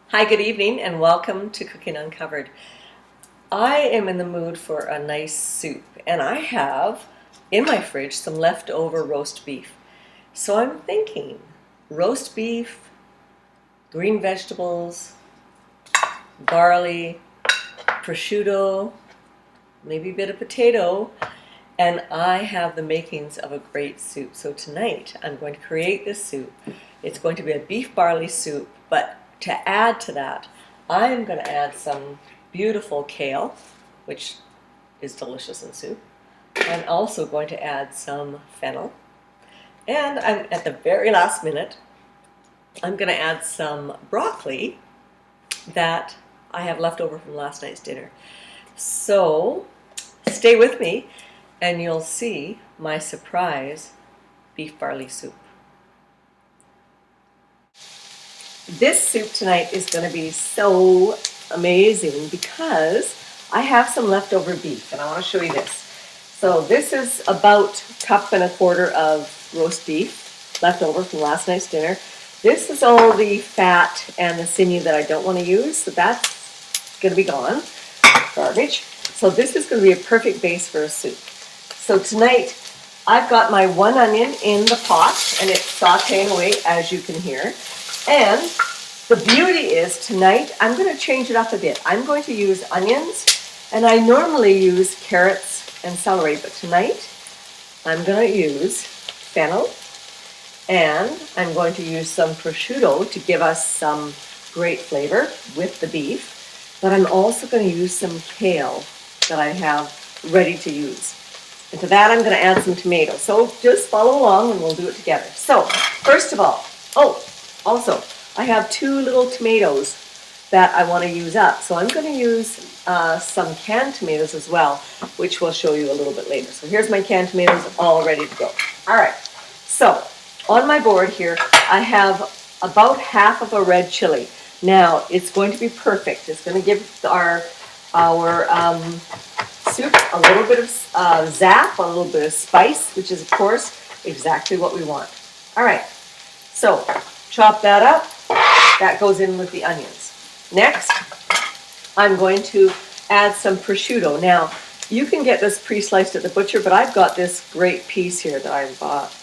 Hi, good evening, and welcome to Cooking Uncovered. I am in the mood for a nice soup, and I have in my fridge some leftover roast beef. So I'm thinking roast beef, green vegetables, barley, prosciutto, maybe a bit of potato, and I have the makings of a great soup. So tonight I'm going to create this soup. It's going to be a beef barley soup, but to add to that, I'm going to add some beautiful kale, which is delicious in soup. I'm also going to add some fennel. And I'm at the very last minute, I'm going to add some broccoli that I have left over from last night's dinner. So stay with me and you'll see my surprise beef barley soup. This soup tonight is going to be so amazing because I have some leftover beef and I want to show you this. So this is about a cup and a quarter of roast beef left over from last night's dinner. This is all the fat and the sinew that I don't want to use, so that's going to be gone, garbage. So this is going to be a perfect base for a soup. So tonight I've got my one onion in the pot and it's sauteing away, as you can hear. And the beauty is tonight I'm going to change it up a bit. I'm going to use onions, and I normally use carrots and celery, but tonight I'm going to use fennel, and I'm going to use some prosciutto to give us some great flavor with the beef, but I'm also going to use some kale that I have ready to use. And to that I'm going to add some tomatoes. So just follow along and we'll do it together. So first of all, also, I have 2 little tomatoes that I want to use up. So I'm going to use some canned tomatoes as well, which we'll show you a little bit later. So here's my canned tomatoes all ready to go. All right, so on my board here, I have about half of a red chili. Now, it's going to be perfect. It's going to give our soup a little bit of zap, a little bit of spice, which is, of course, exactly what we want. All right, so chop that up. That goes in with the onions. Next, I'm going to add some prosciutto. Now, you can get this pre-sliced at the butcher, but I've got this great piece here that I bought,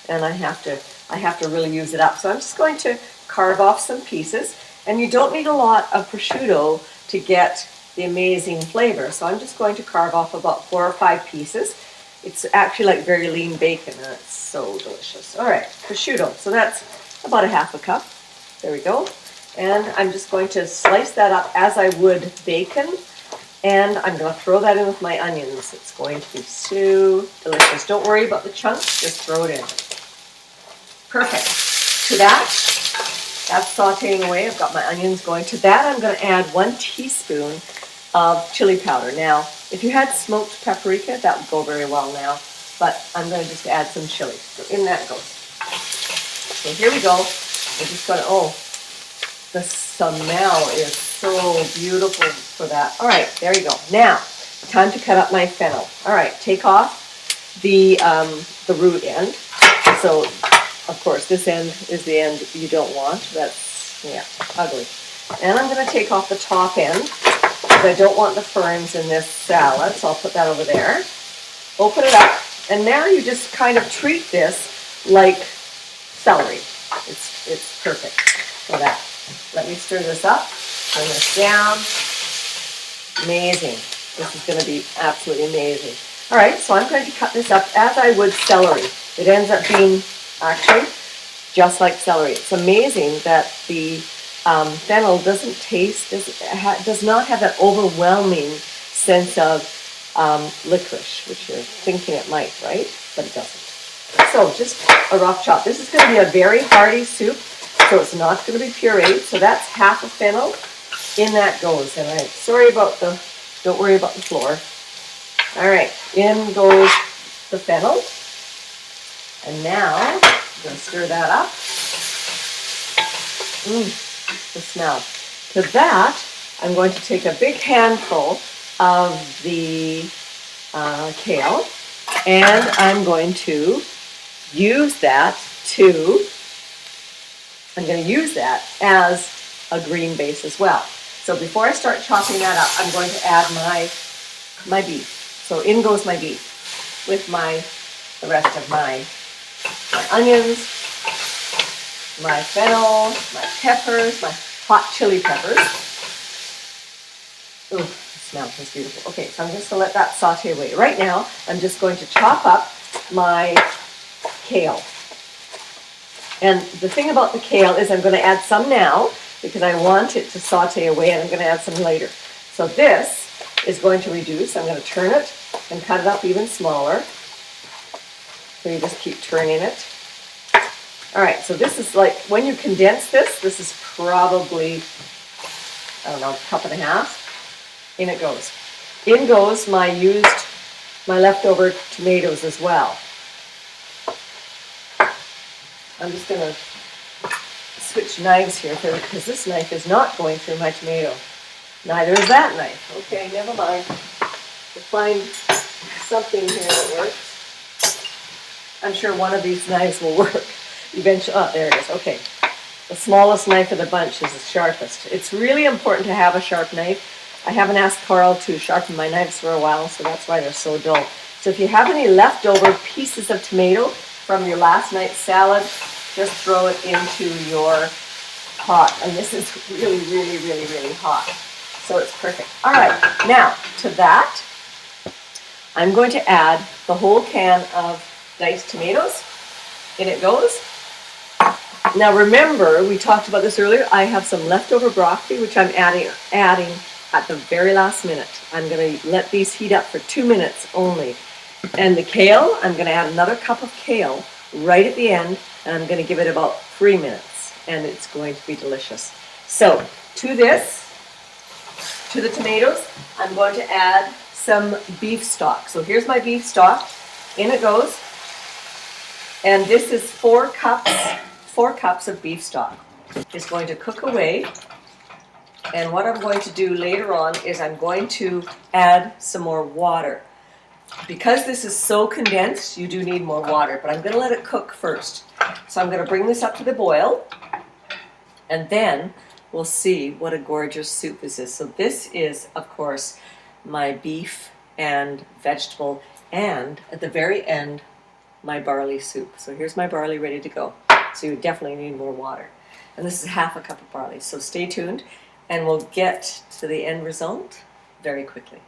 and I have to really use it up. So I'm just going to carve off some pieces, and you don't need a lot of prosciutto to get the amazing flavor. So I'm just going to carve off about 4 or 5 pieces. It's actually like very lean bacon, and it's so delicious. All right, prosciutto. So that's about a half a cup. There we go. And I'm just going to slice that up as I would bacon. And I'm going to throw that in with my onions. It's going to be so delicious. Don't worry about the chunks, just throw it in. Perfect. To that's sauteing away. I've got my onions going. To that, I'm going to add 1 teaspoon of chili powder. Now, if you had smoked paprika, that would go very well now. But I'm going to just add some chili. So in that goes. So here we go. I'm just going to, the smell is so beautiful for that. All right, there you go. Now, time to cut up my fennel. All right, take off the root end. So, of course, this end is the end you don't want. That's, ugly. And I'm going to take off the top end because I don't want the ferns in this salad, so I'll put that over there. Open it up, and now you just kind of treat this like celery. It's perfect for that. Let me stir this up, turn this down. Amazing. This is going to be absolutely amazing. All right, so I'm going to cut this up as I would celery. It ends up being actually just like celery. It's amazing that the fennel does not have that overwhelming sense of licorice, which you're thinking it might, right? But it doesn't. So just a rough chop. This is going to be a very hearty soup, so it's not going to be pureed. So that's half a fennel. In that goes. And don't worry about the floor. All right, in goes the fennel. And now I'm going to stir that up. The smell. To that, I'm going to take a big handful of the kale, and I'm going to use that as a green base as well. So before I start chopping that up, I'm going to add my beef. So in goes my beef with the rest of my onions, my fennel, my peppers, my hot chili peppers. Ooh, the smell is beautiful. Okay, so I'm just going to let that saute away. Right now, I'm just going to chop up my kale. And the thing about the kale is I'm going to add some now because I want it to saute away, and I'm going to add some later. So this is going to reduce. I'm going to turn it and cut it up even smaller. So you just keep turning it. All right, so this is like, when you condense this is probably, I don't know, a cup and a half. In it goes. In goes my leftover tomatoes as well. I'm just going to switch knives here because this knife is not going through my tomato. Neither is that knife. Okay, never mind. We'll find something here that works. I'm sure one of these knives will work eventually. Oh, there it is. Okay. The smallest knife of the bunch is the sharpest. It's really important to have a sharp knife. I haven't asked Carl to sharpen my knives for a while, so that's why they're so dull. So if you have any leftover pieces of tomato from your last night's salad, just throw it into your pot. And this is really, really, really, really hot. So it's perfect. All right, now to that, I'm going to add the whole can of diced tomatoes. In it goes. Now remember, we talked about this earlier, I have some leftover broccoli, which I'm adding at the very last minute. I'm going to let these heat up for 2 minutes only. And the kale, I'm going to add another cup of kale right at the end, and I'm going to give it about 3 minutes, and it's going to be delicious. So to the tomatoes, I'm going to add some beef stock. So here's my beef stock. In it goes. And this is 4 cups of beef stock. It's going to cook away. And what I'm going to do later on is I'm going to add some more water. Because this is so condensed, you do need more water, but I'm going to let it cook first. So I'm going to bring this up to the boil, and then we'll see what a gorgeous soup this is. So this is, of course, my beef and vegetable, and at the very end, my barley soup. So here's my barley ready to go. So you definitely need more water. And this is half a cup of barley. So stay tuned, and we'll get to the end result very quickly.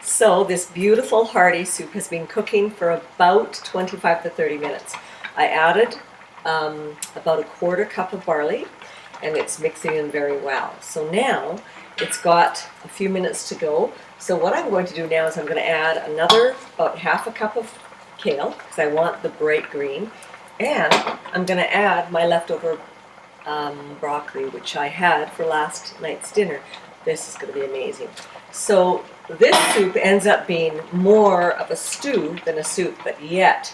So this beautiful hearty soup has been cooking for about 25 to 30 minutes. I added about a 1/4 cup of barley, and it's mixing in very well. So now it's got a few minutes to go. So what I'm going to do now is I'm going to add another about half a cup of kale, because I want the bright green, and I'm going to add my leftover broccoli, which I had for last night's dinner. This is going to be amazing. So this soup ends up being more of a stew than a soup, but yet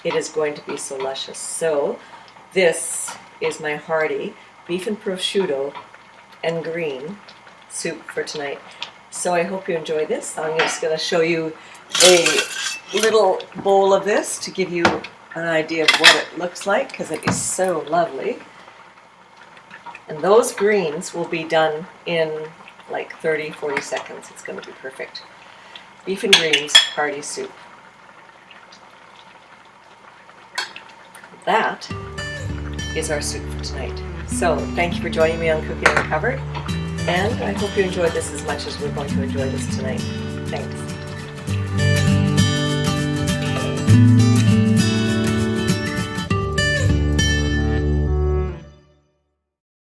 it is going to be so luscious. So this is my hearty beef and prosciutto and green soup for tonight. So I hope you enjoy this. I'm just going to show you a little bowl of this to give you an idea of what it looks like, because it is so lovely. And those greens will be done in like 30-40 seconds. It's going to be perfect. Beef and greens hearty soup. That is our soup for tonight. So thank you for joining me on Cooking Uncovered, and I hope you enjoyed this as much as we're going to enjoy this tonight. Thanks.